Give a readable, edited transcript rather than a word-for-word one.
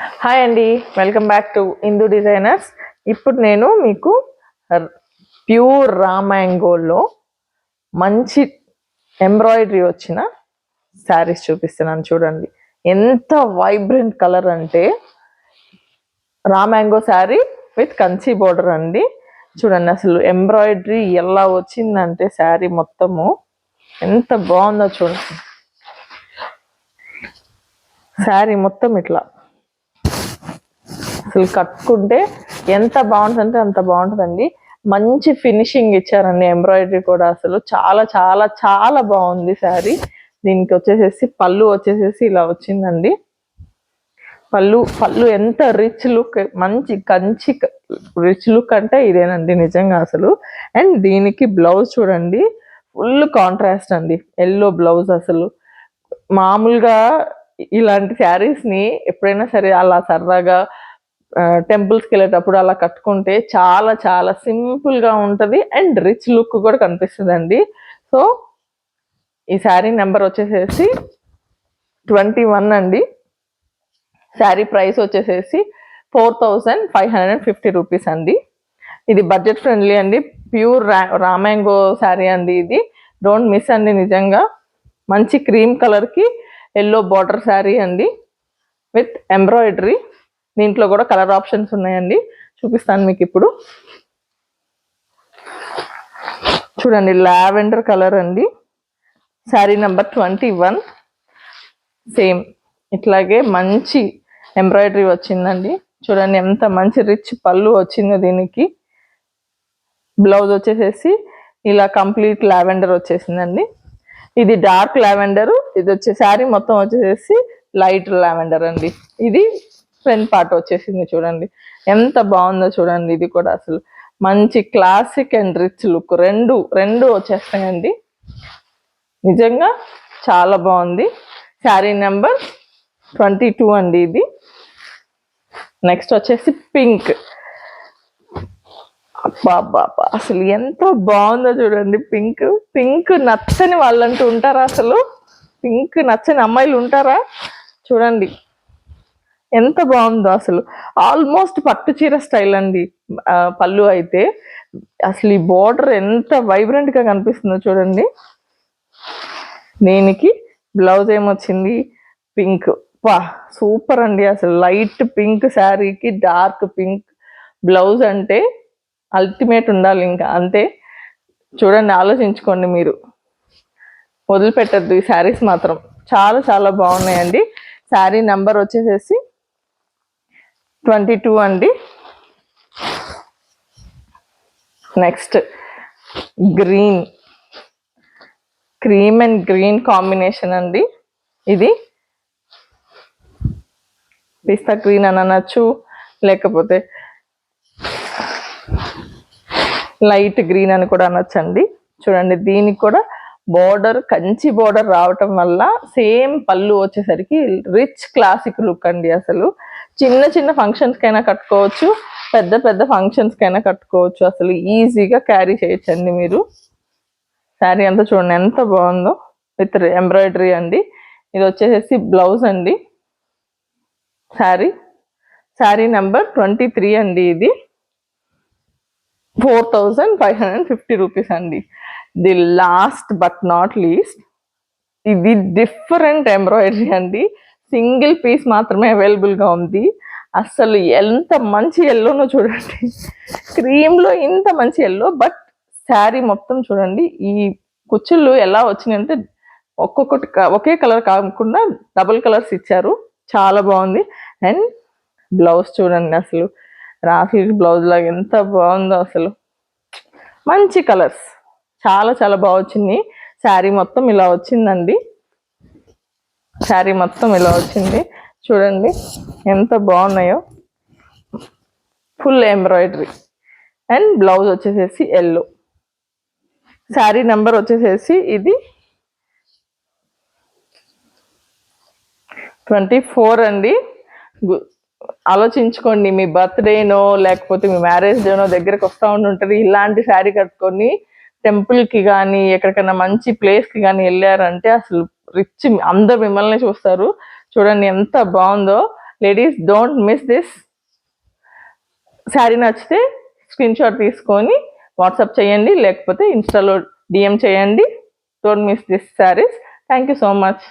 Hi అండి, welcome back to Indu designers. ఇప్పుడు నేను మీకు ప్యూర్ రా మ్యాంగోలో మంచి ఎంబ్రాయిడరీ వచ్చిన శారీస్ చూపిస్తున్నాను. చూడండి ఎంత వైబ్రెంట్ కలర్ అంటే raw mango sari with Kanchi border అండి. చూడండి అసలు ఎంబ్రాయిడరీ ఎలా వచ్చిందంటే శారీ మొత్తము ఎంత బాగుందో చూడండి. శారీ మొత్తం ఇట్లా అసలు కట్టుకుంటే ఎంత బాగుంటుంది అంటే అంత బాగుంటుందండి. మంచి ఫినిషింగ్ ఇచ్చారండి, ఎంబ్రాయిడరీ కూడా అసలు చాలా చాలా చాలా బాగుంది శారీ. దీనికి వచ్చేసేసి పళ్ళు వచ్చేసేసి ఇలా వచ్చిందండి. పళ్ళు ఎంత రిచ్ లుక్, మంచి కంచి రిచ్ లుక్ అంటే ఇదేనండి నిజంగా అసలు. అండ్ దీనికి బ్లౌజ్ చూడండి, ఫుల్ కాంట్రాస్ట్ అండి, ఎల్లో బ్లౌజ్. అసలు మామూలుగా ఇలాంటి శారీస్ని ఎప్పుడైనా సరే అలా సరదాగా టెంపుల్స్కి వెళ్ళేటప్పుడు అలా కట్టుకుంటే చాలా చాలా సింపుల్గా ఉంటుంది అండ్ రిచ్ లుక్ కూడా కనిపిస్తుంది అండి. సో ఈ శారీ నెంబర్ వచ్చేసేసి 21 అండి. శారీ ప్రైస్ వచ్చేసేసి 4550 రూపీస్ అండి. ఇది బడ్జెట్ ఫ్రెండ్లీ అండి, ప్యూర్ రా మ్యాంగో శారీ అండి. ఇది డోంట్ మిస్ అండి నిజంగా. మంచి క్రీమ్ కలర్కి ఎల్లో బార్డర్ శారీ అండి విత్ ఎంబ్రాయిడరీ. దీంట్లో కూడా కలర్ ఆప్షన్స్ ఉన్నాయండి, చూపిస్తాను మీకు ఇప్పుడు. చూడండి లావెండర్ కలర్ అండి. శారీ నెంబర్ 21. సేమ్ ఇట్లాగే మంచి ఎంబ్రాయిడరీ వచ్చిందండి. చూడండి ఎంత మంచి రిచ్ పళ్ళు వచ్చిందో దీనికి. బ్లౌజ్ వచ్చేసేసి ఇలా కంప్లీట్ లావెండర్ వచ్చేసిందండి. ఇది డార్క్ లావెండర్, ఇది వచ్చే శారీ మొత్తం వచ్చేసేసి లైట్ లావెండర్ అండి. ఇది ఫ్రంట్ పార్ట్ వచ్చేసింది. చూడండి ఎంత బాగుందో చూడండి. ఇది కూడా అసలు మంచి క్లాసిక్ అండ్ రిచ్ లుక్ రెండు వచ్చేస్తాయండి. నిజంగా చాలా బాగుంది. శారీ నెంబర్ 22 అండి ఇది. నెక్స్ట్ వచ్చేసి పింక్. అబ్బా అసలు ఎంత బాగుందో చూడండి. పింక్ నచ్చని వాళ్ళంటూ ఉంటారా? అసలు పింక్ నచ్చని అమ్మాయిలు ఉంటారా? చూడండి ఎంత బాగుందో అసలు. ఆల్మోస్ట్ పట్టు చీర స్టైల్ అండి పళ్ళు అయితే. అసలు ఈ బోర్డర్ ఎంత వైబ్రెంట్ గా కనిపిస్తుందో చూడండి. దీనికి బ్లౌజ్ ఏమొచ్చింది, పింక్. వా సూపర్ అండి అసలు. లైట్ పింక్ శారీకి డార్క్ పింక్ బ్లౌజ్ అంటే అల్టిమేట్ ఉండాలి ఇంకా, అంతే. చూడండి, ఆలోచించుకోండి మీరు, వదిలిపెట్టద్దు ఈ శారీస్ మాత్రం. చాలా చాలా బాగున్నాయండి. శారీ నెంబర్ వచ్చేసేసి 22 అండి. Next green, cream and green combination అండి. ఇది పిస్తా గ్రీన్ అని అనొచ్చు, లేకపోతే లైట్ గ్రీన్ అని కూడా అనొచ్చండి. చూడండి దీనికి కూడా బోర్డర్ కంచి బోర్డర్ రావటం వల్ల సేమ్ పళ్ళు వచ్చేసరికి రిచ్ క్లాసిక్ లుక్ అండి. అసలు చిన్న చిన్న ఫంక్షన్స్ కైనా కట్టుకోవచ్చు, పెద్ద పెద్ద ఫంక్షన్స్ కైనా కట్టుకోవచ్చు. అసలు ఈజీగా క్యారీ చేయొచ్చండి మీరు. శారీ అంతా చూడండి ఎంత బాగుందో, విత్ ఎంబ్రాయిడరీ అండి. ఇది వచ్చేసేసి బ్లౌజ్ అండి. శారీ నెంబర్ 23 అండి. ఇది 4550 రూపీస్ అండి. The last but not least, ఇది డిఫరెంట్ ఎంబ్రాయిడరీ అండి. సింగిల్ పీస్ మాత్రమే అవైలబుల్గా ఉంది. అసలు ఎంత మంచి ఎల్లోనో చూడండి, క్రీమ్లో ఇంత మంచి ఎల్లో. బట్ శారీ మొత్తం చూడండి, ఈ కుచ్చుళ్ళు ఎలా వచ్చినాయంటే ఒక్కొక్కటి ఒకే కలర్ కాకుండా డబుల్ కలర్స్ ఇచ్చారు. చాలా బాగుంది. అండ్ బ్లౌజ్ చూడండి, అసలు రాఫీ బ్లౌజ్ లాగా ఎంత బాగుందో అసలు. మంచి కలర్స్, చాలా చాలా బాగా వచ్చింది. శారీ మొత్తం ఇలా వచ్చిందండి. శారీ మొత్తం ఇలా వచ్చింది, చూడండి ఎంత బాగున్నాయో. ఫుల్ ఎంబ్రాయిడరీ అండ్ బ్లౌజ్ వచ్చేసేసి ఎల్లో. శారీ నెంబర్ వచ్చేసేసి ఇది 24 అండి. ఆలోచించుకోండి, మీ బర్త్డేనో లేకపోతే మీ మ్యారేజ్ డేనో దగ్గరకు వస్తూ ఉంటుంది. ఇలాంటి శారీ కట్టుకొని టెంపుల్కి కానీ ఎక్కడికైనా మంచి ప్లేస్కి కానీ వెళ్ళారంటే అసలు రిచ్, అందరు మిమ్మల్ని చూస్తారు. చూడండి ఎంత బాగుందో. Ladies don't miss this. Sari నచ్చితే స్క్రీన్ షాట్ తీసుకొని వాట్సాప్ చేయండి, లేకపోతే ఇన్స్టాలో డిఎం చేయండి. Don't miss this saris. Thank you so much.